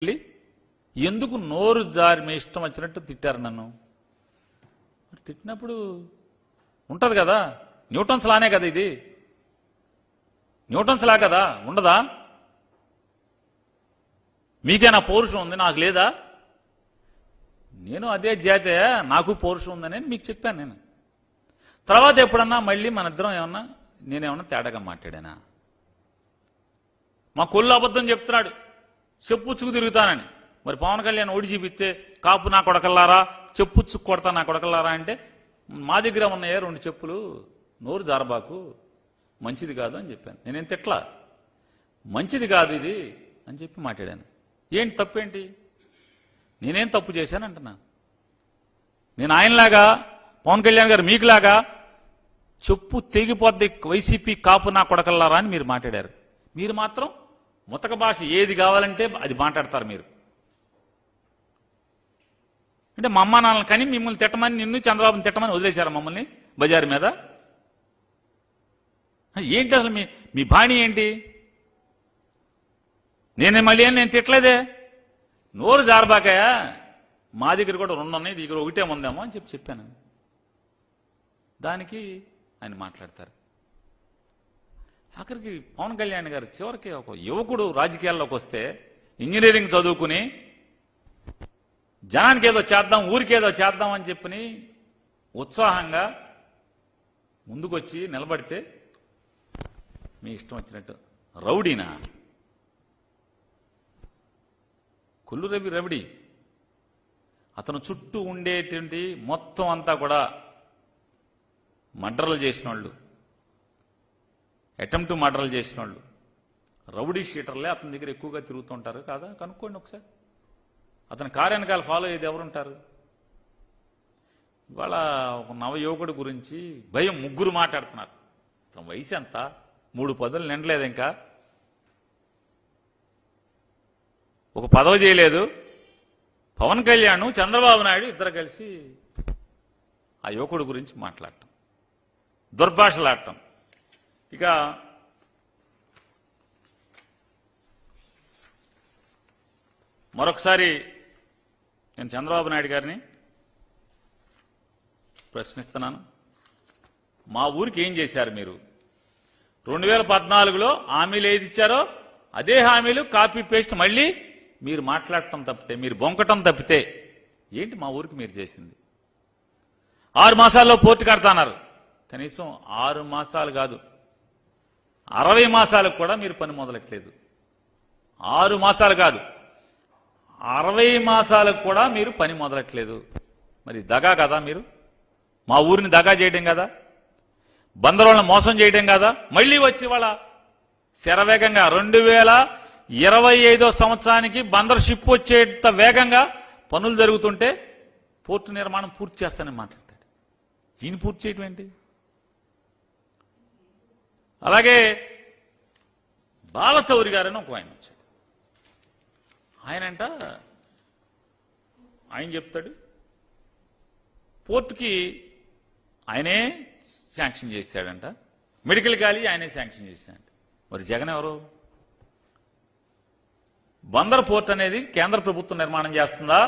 ఎందుకు నోరు జారి మీ ఇష్టం వచ్చినట్టు తిట్టారు నన్ను. తిట్టినప్పుడు ఉంటది కదా, న్యూటన్స్ లానే కదా, ఇది న్యూటన్స్ లా కదా, ఉండదా? మీకేనా పౌరుషం ఉంది, నాకు లేదా? నేను అదే జాతే, నాకు పౌరుషం ఉందని మీకు చెప్పాను నేను. తర్వాత ఎప్పుడన్నా మళ్ళీ మన ఇద్దరం ఏమన్నా నేనేమన్నా తేడాగా మాట్లాడానా? మా కొల్లు అబద్ధం చెప్తున్నాడు, చెప్పుచ్చుకు తిరుగుతానని. మరి పవన్ కళ్యాణ్ ఓడి చూపిస్తే కాపు నా కొడకల్లారా, చెప్పుచ్చుకు కొడతా నా కొడకల్లారా అంటే, మా దగ్గర ఉన్నాయే 2 చెప్పులు, నోరు జారబాకు, మంచిది కాదు అని చెప్పాను. నేనేం తిట్లా, మంచిది కాదు ఇది అని చెప్పి మాట్లాడాను. ఏంటి తప్పేంటి? నేనేం తప్పు చేశానంటున్నా? నేను ఆయనలాగా, పవన్ కళ్యాణ్ గారు మీకులాగా చెప్పు తెగిపోద్ది వైసీపీ కాపు నా కొడకల్లారా అని మీరు మాట్లాడారు. మీరు మాత్రం ముతక భాష ఏది కావాలంటే అది మాట్లాడతారు మీరు. అంటే మా అమ్మ నాన్నలు కానీ మిమ్మల్ని తిట్టమని, నిన్ను చంద్రబాబుని తిట్టమని వదిలేశారా మమ్మల్ని బజారు మీద? ఏంటి అసలు మీ బాణి ఏంటి? నేను తిట్టలేదే. నోరు జారబాకాయా, మా దగ్గర కూడా 2 ఉన్నాయి, దగ్గర 1 ఉందేమో అని చెప్పాను. దానికి ఆయన మాట్లాడతారు. ఆఖరికి పవన్ కళ్యాణ్ గారు చివరికి ఒక యువకుడు రాజకీయాల్లోకి వస్తే, ఇంజనీరింగ్ చదువుకుని జనానికి ఏదో చేద్దాం, ఊరికేదో చేద్దాం అని చెప్పని ఉత్సాహంగా ముందుకొచ్చి నిలబడితే మీ ఇష్టం వచ్చినట్టు రౌడీనా? కొల్లు రౌడీ. అతను చుట్టూ ఉండేటువంటి మొత్తం అంతా కూడా మర్డర్లు చేసిన వాళ్ళు, అటెంప్ట్ మర్డర్లు చేసిన వాళ్ళు, రౌడీ షీటర్లే అతని దగ్గర ఎక్కువగా తిరుగుతుంటారు కాదా? కనుక్కోండి ఒకసారి. అతని కారు వెనకాల ఫాలో అయ్యేది ఎవరుంటారు? ఇవాళ ఒక నవయువకుడి గురించి భయం 3 మాట్లాడుతున్నారు. అతని వయసు ఎంత? 3 పదులు నిండలేదు, ఇంకా ఒక పదవి చేయలేదు. పవన్ కళ్యాణ్, చంద్రబాబు నాయుడు ఇద్దరు కలిసి ఆ యువకుడి గురించి మాట్లాడటం, దుర్భాషలాడటం. ఇక మరొకసారి నేను చంద్రబాబు నాయుడు గారిని ప్రశ్నిస్తున్నాను. మా ఊరికి ఏం చేశారు మీరు? 2014లో హామీలు ఏది ఇచ్చారో అదే హామీలు కాపీ పేస్ట్ మళ్ళీ మీరు మాట్లాడటం తప్పితే, మీరు బొంకటం తప్పితే ఏంటి మా ఊరికి మీరు చేసింది? 6 మాసాల్లో పోర్టు కడతాన్నారు. కనీసం 6 మాసాలు కాదు, 60 మాసాలకు కూడా మీరు పని మొదలెట్లేదు. 6 మాసాలు కాదు, 60 మాసాలకు కూడా మీరు పని మొదలెట్లేదు. మరి దగా కదా మీరు? మా ఊరిని దగా చేయడం కదా, బందరోళ్ళని మోసం చేయడం కదా? మళ్లీ వచ్చి వాళ్ళ శరవేగంగా 2025వ సంవత్సరానికి బందర్ షిప్ వచ్చేంత వేగంగా పనులు జరుగుతుంటే పోర్టు నిర్మాణం పూర్తి చేస్తానని మాట్లాడతాడు. ఈయన పూర్తి చేయటం ఏంటి? అలాగే బాలశౌరి గారని ఒక ఆయన వచ్చాడు. ఆయన చెప్తాడు పోర్టుకి ఆయనే శాంక్షన్ చేశాడంట, మెడికల్ కాలేజీ ఆయనే శాంక్షన్ చేశాడంట. మరి జగన్ ఎవరు? బందర్ పోర్ట్ అనేది కేంద్ర ప్రభుత్వం నిర్మాణం చేస్తుందా,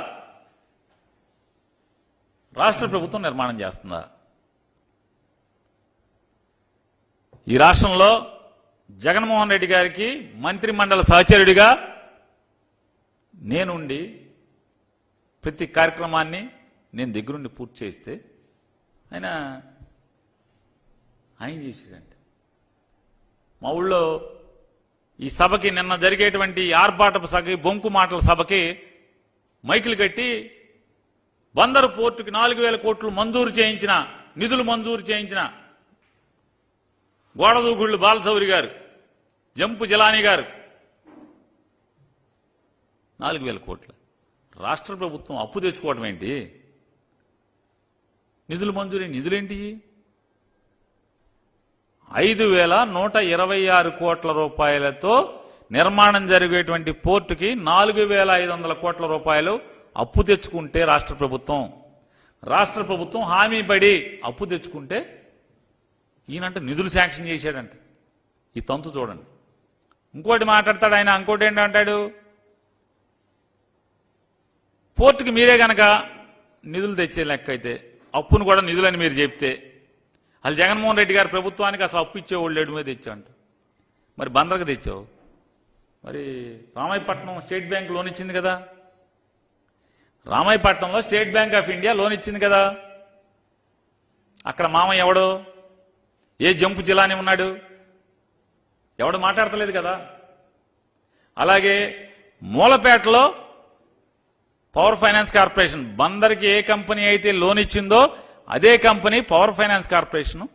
రాష్ట్ర ప్రభుత్వం నిర్మాణం చేస్తుందా? ఈ రాష్ట్రంలో జగన్మోహన్ రెడ్డి గారికి మంత్రి మండలి సహచరుడిగా నేనుండి ప్రతి కార్యక్రమాన్ని నేను దగ్గరుండి పూర్తి చేస్తే ఆయన చేసేదంటే, మా ఊళ్ళో ఈ సభకి నిన్న జరిగేటువంటి ఆర్భాటపు సభకి, బొంకు మాటల సభకి మైకులు కట్టి బందరు పోర్టుకి 4,000 కోట్లు మంజూరు చేయించిన, నిధులు మంజూరు చేయించిన గోడదూగుళ్లు బాలశౌరి గారు, జంపు జలాని గారు 4,000 కోట్లు. రాష్ట్ర ప్రభుత్వం అప్పు తెచ్చుకోవడం ఏంటి? నిధులు మంజూరు, నిధులేంటి? 5,126 కోట్ల రూపాయలతో నిర్మాణం జరిగేటువంటి పోర్టుకి 4,500 కోట్ల రూపాయలు అప్పు తెచ్చుకుంటే రాష్ట్ర ప్రభుత్వం హామీ పడి అప్పు తెచ్చుకుంటే ఈయనంటే నిధులు శాంక్షన్ చేశాడంట. ఈ తంతు చూడండి. ఇంకోటి మాట్లాడతాడు ఆయన. ఇంకోటి ఏంటంటాడు, పోర్టుకి మీరే గనక నిధులు తెచ్చే లెక్క అయితే, అప్పును కూడా నిధులని మీరు చెప్తే, అసలు జగన్మోహన్ రెడ్డి గారి ప్రభుత్వానికి అసలు అప్పు ఇచ్చేవాళ్ళు లేడు మీద తెచ్చావంట. మరి బందర్కి తెచ్చావు. మరి రామాయపట్నం స్టేట్ బ్యాంక్ లోన్ ఇచ్చింది కదా, రామాయపట్నంలో State Bank of India loan ఇచ్చింది కదా. అక్కడ మామయ్య ఎవడు, ఏ జంపు జిల్లాని ఉన్నాడు, ఎవడు మాట్లాడతలేదు కదా. అలాగే మూలపేటలో పవర్ ఫైనాన్స్ కార్పొరేషన్, బందర్కి ఏ కంపెనీ అయితే లోన్ ఇచ్చిందో అదే కంపెనీ పవర్ ఫైనాన్స్ కార్పొరేషన్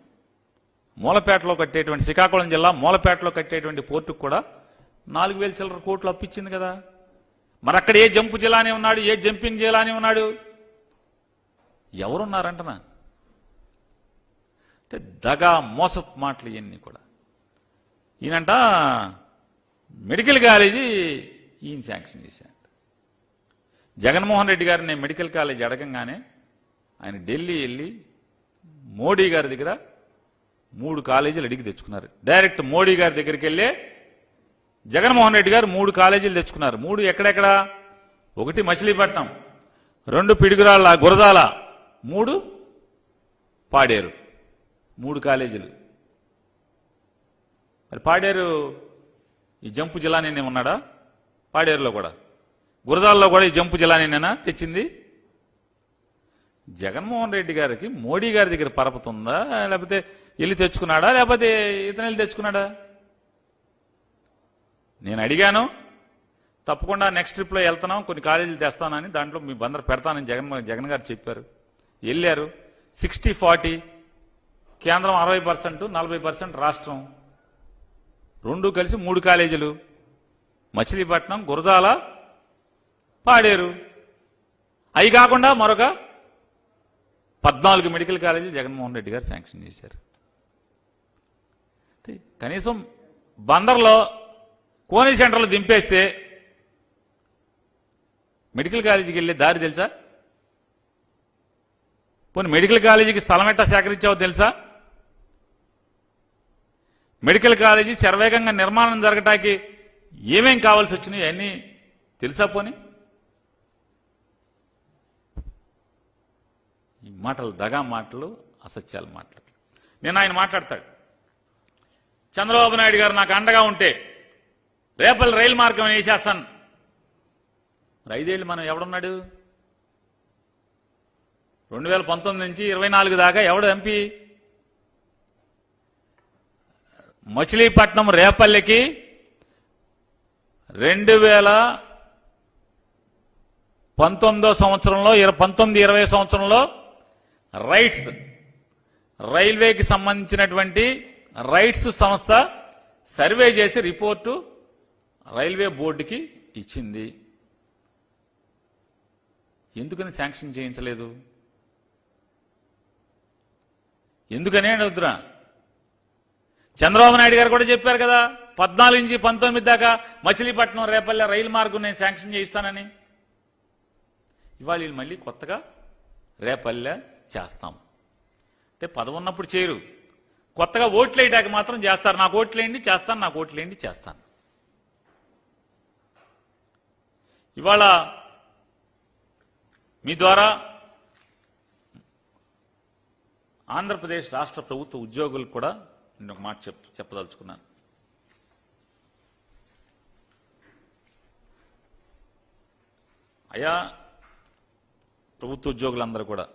మూలపేటలో కట్టేటువంటి, శ్రీకాకుళం జిల్లా మూలపేటలో కట్టేటువంటి పోర్టుకు కూడా 4,000 చిల్లర కోట్లు అప్పిచ్చింది కదా. మరి అక్కడ ఏ జంపు జిల్లాని ఉన్నాడు, ఏ జంపింగ్ జిల్లాని ఉన్నాడు, ఎవరున్నారంటనా? అంటే దగా మోసపు మాటలు ఇవన్నీ కూడా. ఈయనంట మెడికల్ కాలేజీ ఈయన శాంక్షన్ చేశాడు. జగన్మోహన్ రెడ్డి గారిని మెడికల్ కాలేజీ అడగంగానే ఆయన ఢిల్లీ వెళ్ళి మోడీ గారి దగ్గర 3 కాలేజీలు అడిగి తెచ్చుకున్నారు. డైరెక్ట్ మోడీ గారి దగ్గరికి వెళ్ళే జగన్మోహన్ రెడ్డి గారు 3 కాలేజీలు తెచ్చుకున్నారు. 3 ఎక్కడెక్కడ? 1 మచిలీపట్నం, 2 పిడుగురాళ్ళ గురజాల, 3 పాడేరు. 3 కాలేజీలు. మరి పాడేరు ఈ జంపు జిల్లానే ఉన్నాడా? పాడేరులో కూడా, గురజాలలో కూడా ఈ జంపు జిల్లానేనా తెచ్చింది? జగన్మోహన్ రెడ్డి గారికి మోడీ గారి దగ్గర పరపతుందా, లేకపోతే వెళ్ళి తెచ్చుకున్నాడా, లేకపోతే ఇతను వెళ్ళి తెచ్చుకున్నాడా? నేను అడిగాను, తప్పకుండా నెక్స్ట్ ట్రిప్లో వెళ్తున్నాం, కొన్ని కాలేజీలు తెస్తానని, దాంట్లో మీ బందరు పెడతానని జగన్ గారు చెప్పారు. వెళ్ళారు. 60-40 కేంద్రం 60%, 40% రాష్ట్రం, 2 కలిసి 3 కాలేజీలు, మచిలీపట్నం, గురజాల, పాడేరు. అవి కాకుండా మరొక 14 మెడికల్ కాలేజీలు జగన్మోహన్ రెడ్డి గారు శాంక్షన్ చేశారు. కనీసం బందర్లో కోనీ సెంటర్లో దింపేస్తే మెడికల్ కాలేజీకి వెళ్ళే దారి తెలుసా? పోనీ మెడికల్ కాలేజీకి స్థలం ఎట్టా సేకరించావో తెలుసా? మెడికల్ కాలేజీ శరవేగంగా నిర్మాణం జరగటానికి ఏమేం కావాల్సి వచ్చినాయి అన్నీ తెలుసా? పోనీ ఈ మాటలు దగా మాటలు, అసత్యాల మాటలు. నేను ఆయన మాట్లాడతాడు, చంద్రబాబు నాయుడు గారు నాకు అండగా ఉంటే రేపల్ రైలు మార్గం వేసేస్తాను. 5 ఏళ్ళు మనం ఎవడున్నాడు? 2019 నుంచి 24 దాకా ఎవడు ఎంపీ? మచిలీపట్నం రేపల్లికి 2019 సంవత్సరంలో 19-20 సంవత్సరంలో రైట్స్, రైల్వేకి సంబంధించినటువంటి రైట్స్ సంస్థ సర్వే చేసి రిపోర్టు రైల్వే బోర్డుకి ఇచ్చింది. ఎందుకని శాంక్షన్ చేయించలేదు? ఎందుకనే అడుగుతున్నా. చంద్రబాబు నాయుడు గారు కూడా చెప్పారు కదా, 14 నుంచి 19 దాకా మచిలీపట్నం రేపల్లె రైలు మార్గం నేను శాంక్షన్ చేయిస్తానని. ఇవాళ వీళ్ళు మళ్ళీ కొత్తగా రేపల్లె చేస్తాం అంటే పదవి ఉన్నప్పుడు చేయరు, కొత్తగా ఓట్లు వేయడానికి మాత్రం చేస్తారు. నాకు ఓట్లు వేయండి చేస్తాను, నాకు ఓట్లు వేయండి చేస్తాను. ఇవాళ మీ ద్వారా ఆంధ్రప్రదేశ్ రాష్ట్ర ప్రభుత్వ ఉద్యోగులకు కూడా నేను ఒక మాట చెప్పదలుచుకున్నాను. అయ్యా ప్రభుత్వ ఉద్యోగులందరూ కూడా